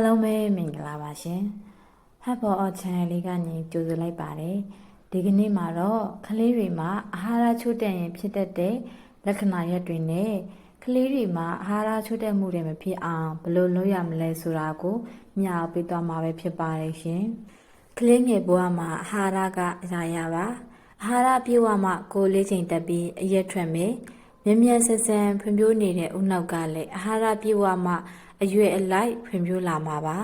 အားလုံးပဲမင်္ဂလာပါရှင်။ဟပ်ပေါ်အော် channel လေးကနေကြိုဆိုလိုက်ပါတယ်။ဒီကနေ့မှာတော့ကလေးတွေမှာအာဟာရချို့တဲ့ရင်ဖြစ်တတ်တဲ့လက္ခဏာရပ်တွေနဲ့ကလေးတွေမှာအာဟာရချို့တဲ့မှုတွေမဖြစ်အောင်ဘယ်လိုလုပ်ရမလဲဆိုတာကိုမျှဝေပေးသွားမှာပဲဖြစ်ပါတယ်ရှင်။ကလေးငယ်ဘဝမှာအာဟာရကအရာရပါ။အာဟာရပြည့်ဝမှကိုယ်လေးချိန်တက်ပြီးအရက်ထွက်မယ်။မြ мян ဆက်ဆန်ဖွံ့ဖြိုးနေတဲ့ဦးနောက်ကလည်းအာဟာရပြည့်ဝမှအရွယ်အလိုက်ဖွံ့ဖြိုးလာမှာပါ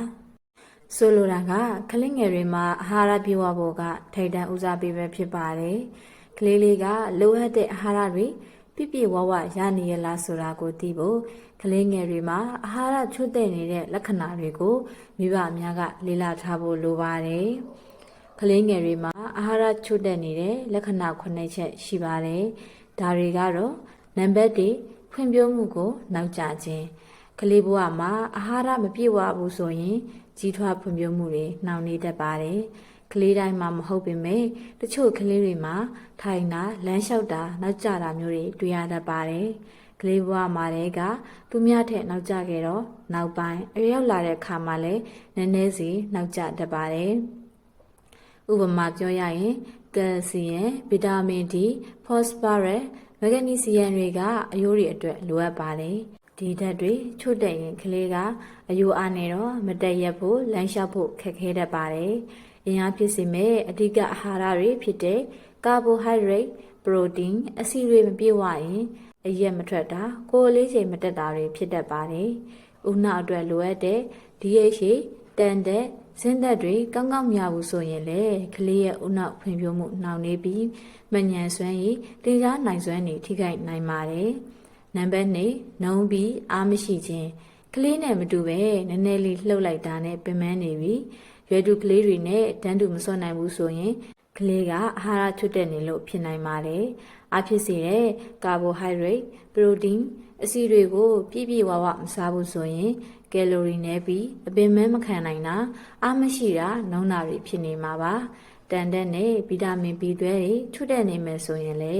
ဆိုလိုတာကကလေးငယ်တွေမှာအာဟာရပြည့်ဝဖို့ကထိပ်တန်းဦးစားပေးပဲဖြစ်ပါတယ်ကလေးလေးကလိုအပ်တဲ့အာဟာရတွေပြည့်ပြည့်ဝဝရနေရလားဆိုတာကိုသိဖို့ကလေးငယ်တွေမှာအာဟာရချို့တဲ့နေတဲ့လက္ခဏာတွေကိုမိဘအများကလေ့လာထားဖို့လိုပါတယ်ကလေးငယ်တွေမှာအာဟာရချို့တဲ့နေတဲ့လက္ခဏာ9ချက်ရှိပါတယ်ဒါတွေကတော့နံပါတ်1ဖွံ့ဖြိုးမှုကိုနောက်ကျခြင်းကလေးဘဝမှာအာဟာရမပြည့်ဝဘူးဆိုရင်ကြီးထွားဖွံ့ဖြိုးမှုတွေနှောင့်နှေးတတ်ပါတယ်။ကလေးတိုင်းမှာမဟုတ်ပေမဲ့တချို့ကလေးတွေမှာထိုင်တာလမ်းလျှောက်တာနောက်ကျတာမျိုးတွေတွေ့ရတတ်ပါတယ်။ကလေးဘဝမှာတည်းကသူများထက်နောက်ကျခဲ့တော့နောက်ပိုင်းအရွယ်ရောက်လာတဲ့အခါမှာလည်းနည်းနည်းစီနောက်ကျတတ်ပါတယ်။ဥပမာပြောရရင်ကယ်လ်ဆီယမ်ဗီတာမင် D ဖော့စဖရပ်မဂနီဆီယမ်တွေကအရိုးတွေအတွက်လိုအပ်ပါတယ်။ဒီဓာတ်တွေချို့တဲ့ရင်ကလေးကအယိုးအားနေတော့မတက်ရက်ဖို့လမ်းလျှောက်ဖို့ခက်ခဲတတ်ပါတယ်။အင်အားဖြစ်စေမဲ့အဓိကအာဟာရတွေဖြစ်တဲ့ကာဘိုဟိုက်ဒရိတ်၊ပရိုတင်း၊အဆီတွေမပြည့်ဝရင်အရက်မထွက်တာကိုယ်လေးချိန်မတက်တာတွေဖြစ်တတ်ပါတယ်။ဦးနှောက်အတွက်လိုအပ်တဲ့ DHA တန်တဲ့ဇင်းသက်တွေကောင်းကောင်းမရဘူးဆိုရင်လေကလေးရဲ့ဦးနှောက်ဖွံ့ဖြိုးမှုနှောင့်နှေးပြီးမဉဏ်စွမ်းရည်တင်ကြားနိုင်စွမ်းတွေထိခိုက်နိုင်ပါတယ်။နံပါတ်2နှုံးပြီးအားမရှိခြင်းကလေးနဲ့မတူပဲနည်းနည်းလေးလှုပ်လိုက်တာနဲ့ပင်ပန်းနေပြီရွယ်တူကလေးတွေနဲ့တန်းတူမစွန့်နိုင်ဘူးဆိုရင်ကလေးကအာဟာရချွတ်တက်နေလို့ဖြစ်နိုင်ပါတယ်အားဖြစ်စေတဲ့ကာဘိုဟိုက်ဒရိတ်ပရိုတင်းအဆီတွေကိုပြည့်ပြည့်ဝဝမစားဘူးဆိုရင်ကယ်လိုရီနည်းပြီးအပင်မခံနိုင်တာအားမရှိတာနှုံးတာတွေဖြစ်နေမှာပါတန်တဲ့နဲ့ဗီတာမင် B တွေချွတ်တက်နေမယ်ဆိုရင်လေ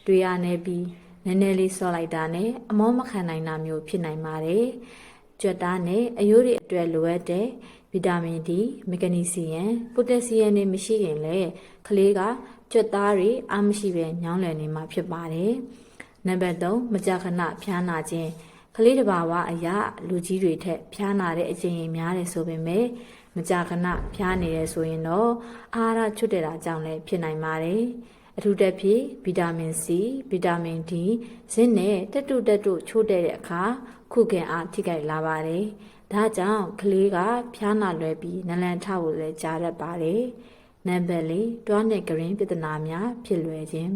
တွေးရနေပြီးနည်းနည်းလေးဆော့လိုက်တာနဲ့အမောမခံနိုင်တာမျိုးဖြစ်နိုင်ပါတယ်။ကြွက်သားနဲ့အယိုးတွေအတွက်လိုအပ်တဲ့ဗီတာမင် D မဂနီဆီယမ်ပိုတက်ဆီယမ်တွေမရှိရင်လည်းကလေးကကြွက်သားတွေအားမရှိပဲညောင်းလည်နေမှာဖြစ်ပါတယ်။နံပါတ်3မကြာခဏဖျားနာခြင်းကလေးတစ်ပါးအရာလူကြီးတွေထက်ဖျားနာတဲ့အကျင့်ရများတယ်ဆိုပေမဲ့မကြာခဏဖျားနေတယ်ဆိုရင်တော့အာဟာရချွတ်တဲ့တာကြောင့်လည်းဖြစ်နိုင်ပါတယ်။အထူးသဖြင့်ဗီတာမင် C ဗီတာမင် D ဇင်းနဲ့တက်တုချို့တဲ့အခါခုခံအားထိခိုက်လာပါတယ်။ဒါကြောင့်ကလေးကဖျားနာလွယ်ပြီးနလန်ထဖို့လည်းကြားတတ်ပါတယ်။နံပါတ်4တွားနဲ့ဂရင်းပြဿနာများဖြစ်လွယ်ခြင်း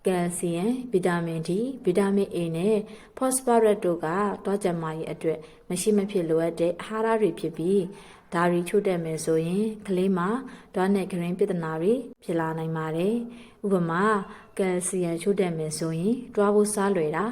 ကယ်လ်ဆီယမ်ဗီတာမင် D ဗီတာမင် A နဲ့ဖော့စဖရပ်တို့ကတွားကျန်းမာရေးအတွက်မရှိမဖြစ်လိုအပ်တဲ့အာဟာရတွေဖြစ်ပြီးဒါရီချို့တက်မယ်ဆိုရင်ကလေးမှာတွားနဲ့ဂရင်းပြဿနာတွေဖြစ်လာနိုင်ပါတယ်။ဥပမာကယ်လ်ဆီယမ်ချို့တက်မယ်ဆိုရင်တွားဖို့စားလွယ်တာ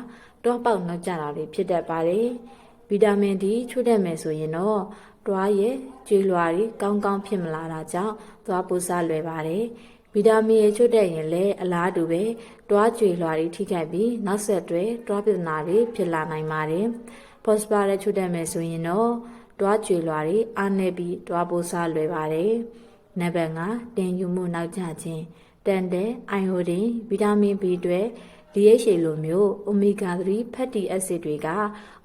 တွားပေါက်နောက်ကျတာတွေဖြစ်တတ်ပါတယ်။ဗီတာမင် D ချို့တက်မယ်ဆိုရင်တော့တွားရဲ့ကြွေလွှာတွေကောင်းကောင်းဖြစ်မလာတာကြောင့်တွားဖို့စားလွယ်ပါတယ်။ဗီတာမင် A ချို့တက်ရင်လည်းအလားတူပဲတွားကြွေလွှာတွေထိခိုက်ပြီးနောက်ဆက်တွဲတွားပြဿနာတွေဖြစ်လာနိုင်ပါတယ်။ဖော့စဖရပ်ချို့တက်မယ်ဆိုရင်တော့တွားကြွေလွှာတွေအားနည်းပြီးတွားပိုးစားလွယ်ပါတယ်။နံပါတ်5တင်ယူမှုနောက်ကျခြင်းတန်တဲ့အိုင်ဟိုဒင်ဗီတာမင် B တွေ DHA လိုမျိုးအိုမီဂါ3ဖက်တီအက်ဆစ်တွေက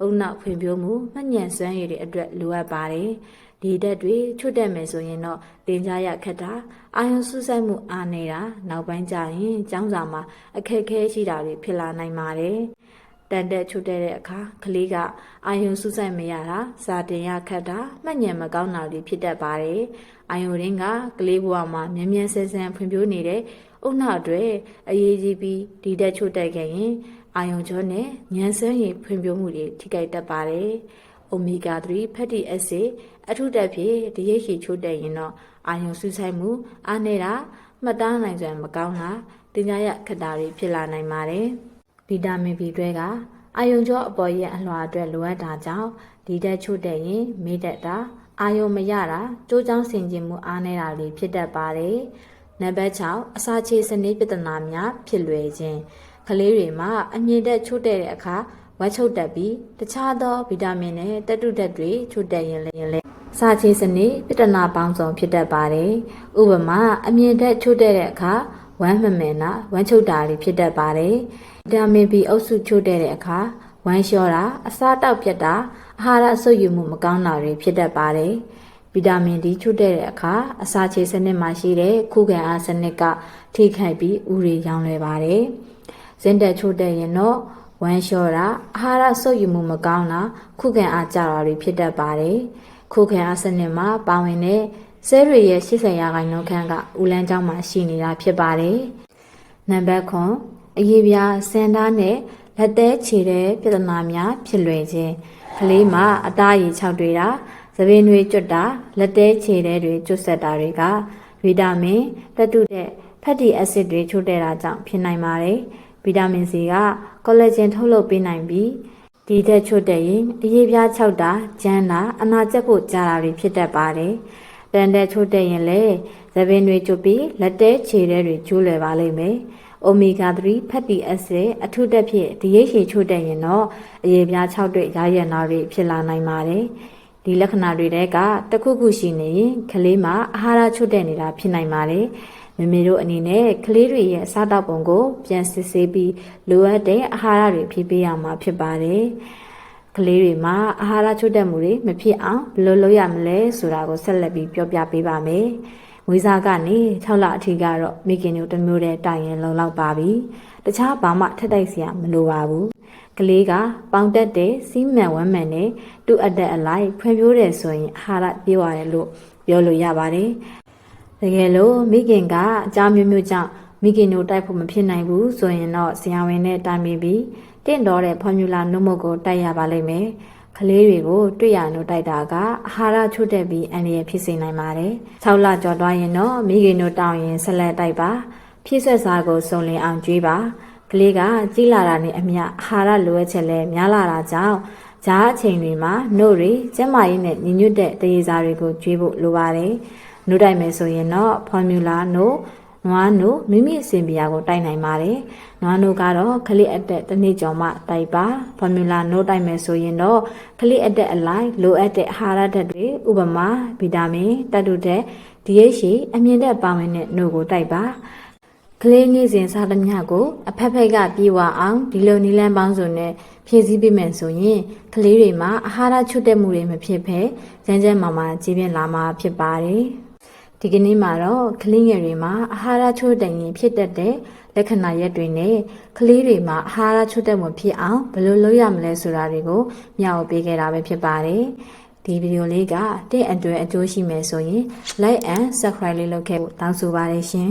အုံနောက်ဖွံ့ဖြိုးမှုမှညံ့စွမ်းရည်တွေအတွက်လိုအပ်ပါတယ်။ဒီဓာတ်တွေချွတ်တက်မယ်ဆိုရင်တော့တင်ကြရခက်တာအာရုံစူးစိုက်မှုအားနေတာနောက်ပိုင်းကျရင်ကျောင်းစာမှာအခက်အခဲရှိတာတွေဖြစ်လာနိုင်ပါတယ်။တန်တက်ချွတ်တဲ့အခါကလေးကအာယုံစူးစိုက်မရတာစာတင်ရခက်တာမှတ်ဉာဏ်မကောင်းတာတွေဖြစ်တတ်ပါတယ်။အာယုံရင်းကကလေးဘဝမှာမြ мян ဆဲဆဲဖွံ့ဖြိုးနေတဲ့အုတ်နှောက်တွေအရေးကြီးပြီးဒီတက်ချွတ်တက်ခဲ့ရင်အာယုံကြောနဲ့ဉာဏ်စွမ်းရည်ဖွံ့ဖြိုးမှုတွေထိခိုက်တတ်ပါတယ်။အိုမီဂါ3ဖက်တီအက်ဆစ်အထူးသဖြင့် DHA ချို့တက်ရင်တော့အာယုံစူးစိုက်မှုအားနေတာမှတ်သားနိုင်စွမ်းမကောင်းတာတင်ကြရခက်တာတွေဖြစ်လာနိုင်ပါတယ်။ဗီတာမင် B တွေကအာယုံကြောအပေါ်ရဲ့အလွှာအတွက်လိုအပ်တာကြောင့်ဒီတက်ချို့တဲ့ရင်မေးတတ်တာအာယုံမရတာကြိုးချောင်းဆင်ခြင်မှုအားနေတာတွေဖြစ်တတ်ပါတယ်။နံပါတ်6အစာချေစနစ်ပြဿနာများဖြစ်လွယ်ခြင်းကလေးတွေမှာအမြင့်တက်ချို့တဲ့အခါဝက်ချုပ်တက်ပြီးတခြားသောဗီတာမင်နဲ့တက်တုဓာတ်တွေချို့တက်ရင်လည်း စာချေစနစ်ပြဿနာပေါင်းစုံဖြစ်တတ်ပါတယ်ဥပမာအမြင့်တက်ချို့တဲ့အခါဝမ်းမမယ်နာဝမ်းချုပ်တာတွေဖြစ်တတ်ပါတယ်ဗီတာမင် B အုပ်စုချို့တဲ့အခါဝမ်းလျှောတာအစာတောက်ပြတ်တာအာဟာရဆုပ်ယူမှုမကောင်းတာတွေဖြစ်တတ်ပါတယ်ဗီတာမင် D ချို့တဲ့အခါအစာချေစနစ်မှာရှိတဲ့ခုခံအားစနစ်ကထိခိုက်ပြီးဥတွေရောင်လွယ်ပါတယ်ဇင်းတက်ချို့တဲ့ရင်တော့ဝမ်းလျှောတာအာဟာရဆုပ်ယူမှုမကောင်းတာခုခံအားကျတာတွေဖြစ်တတ်ပါတယ်ခုခံအားစနစ်မှာပါဝင်တဲ့ဆဲတွေရဲ့80%ခန့်ကဦးလန်းကျောင်းမှာရှိနေတာဖြစ်ပါတယ်နံပါတ်9အရေးပြားစင်သားနဲ့လက်သေးခြေတဲ့ပြဿနာများဖြစ်လွယ်ခြင်းကလေးမှာအသားရည်6တွေ့တာသပင်တွေကျွတ်တာလက်သေးခြေတဲ့တွေကျွတ်ဆက်တာတွေကဗီတာမင်တက်တုတဲ့ဖက်တီအက်ဆစ်တွေချို့တဲ့တာကြောင့်ဖြစ်နိုင်ပါတယ်ဗီတာမင် C ကကောလာဂျင်ထုတ်လုပ်ပေးနိုင်ပြီးဒီတဲ့ချို့တဲ့ရင်အရေးပြား6တာကျန်းတာအနာကျက်ဖို့ကြာတာတွေဖြစ်တတ်ပါတယ်တန်တဲ့ချို့တဲ့ရင်လည်းသပင်တွေကျွတ်ပြီးလက်သေးခြေတဲ့တွေကျိုးလွယ်ပါလိမ့်မယ်အိုမီဂါ3 fatty acid အထူးတက်ဖြစ် DHA ချို့တဲ့ရင်တော့အရေးပြား6တွေ့ရရနာတွေဖြစ်လာနိုင်ပါတယ်ဒီလက္ခဏာတွေတဲကတခုခုရှိနေရင်ကလေးမှာအာဟာရချို့တဲ့နေတာဖြစ်နိုင်ပါတယ်မမေတို့အနေနဲ့ကလေးတွေရဲ့စားတောက်ပုံကိုပြန်စစ်ဆေးပြီးလိုအပ်တဲ့အာဟာရတွေဖြည့်ပေးရမှာဖြစ်ပါတယ်ကလေးတွေမှာအာဟာရချို့တဲ့မှုတွေမဖြစ်အောင်ဘယ်လိုလုပ်ရမလဲဆိုတာကိုဆက်လက်ပြီးပြောပြပေးပါမယ်မွေးစားကနေ6လအထိကတော့မိခင်တို့တစ်မျိုးတည်းတိုင်ရင်လုံလောက်ပါပြီတခြားဘာမှထက်တိုက်စရာမလိုပါဘူးကလေးကပေါင်တက်တဲ့စီးမှန်ဝမ်းမှန်နဲ့တူအပ်တဲ့အလိုက်ဖွံ့ဖြိုးတယ်ဆိုရင်အာဟာရပြေဝတယ်လို့ပြောလို့ရပါတယ်တကယ်လို့မိခင်ကအကြောင်းမျိုးမျိုးကြောင့်မိခင်တို့တိုက်ဖို့မဖြစ်နိုင်ဘူးဆိုရင်တော့ဆရာဝန်နဲ့တိုင်ပင်ပြီးတင့်တော်တဲ့ဖော်မြူလာနှုတ်မကိုတိုက်ရပါလိမ့်မယ်ကလေးတွေကိုတွေ့ရလို့တိုက်တာကအာဟာရချို့တဲ့ပြီးအန္တရာယ်ဖြစ်စေနိုင်ပါတယ်6လကျော်သွားရင်တော့မိခင်တို့တောင်းရင်ဆက်လက်တိုက်ပါဖြည့်ဆက်စားကိုစုံလင်အောင်ကြွေးပါကလေးကကြီးလာတာနဲ့အမျှအာဟာရလိုအပ်ချက်လည်းများလာတာကြောင့်ဂျားအချိန်တွေမှာနှုတ်တွေကျန်းမာရေးနဲ့ညီညွတ်တဲ့တရေစာတွေကိုကြွေးဖို့လိုပါတယ်နှုတ်တိုက်မယ်ဆိုရင်တော့ဖော်မြူလာနှုတ်နွားနို့မိမိအစဉ်ပြာကိုတိုက်နိုင်ပါတယ်။နွားနို့ကတော့ခလေးအတက်တစ်နေ့ကျော်မှတိုက်ပါ။ဖော်မြူလာနို့တိုက်မယ်ဆိုရင်တော့ခလေးအတက်အလိုက်လိုအပ်တဲ့အာဟာရဓာတ်တွေဥပမာဗီတာမင်ဓာတ်တုဓာတ် DHA အမြင့်တက်ပါဝင်တဲ့နို့ကိုတိုက်ပါ။ကလေးနေ့စဉ်စားသမျှကိုအဖက်ဖက်ကပြေဝအောင်ဒီလိုနည်းလမ်းပေါင်းစုံနဲ့ဖြည့်ဆည်းပေးမယ်ဆိုရင်ကလေးတွေမှာအာဟာရချွတ်တဲ့မှုတွေမဖြစ်ဘဲကျန်းကျန်းမာမာကြီးပြင်းလာမှာဖြစ်ပါတယ်။ဒီကနေ့မှာတော့ကလေးငယ်တွေမှာအာဟာရချို့တဲ့ရင်ဖြစ်တတ်တဲ့လက္ခဏာရပ်တွေနဲ့ကလေးတွေမှာအာဟာရချို့တဲ့မှုဖြစ်အောင်ဘယ်လိုလုပ်ရမလဲဆိုတာတွေကိုမျှဝေပေးခဲ့တာပဲဖြစ်ပါတယ်ဒီဗီဒီယိုလေးကတင့်အတွဲအကျိုးရှိမယ်ဆိုရင် like and subscribe လေးလုပ်ခဲ့ဖို့တောင်းဆိုပါတယ်ရှင်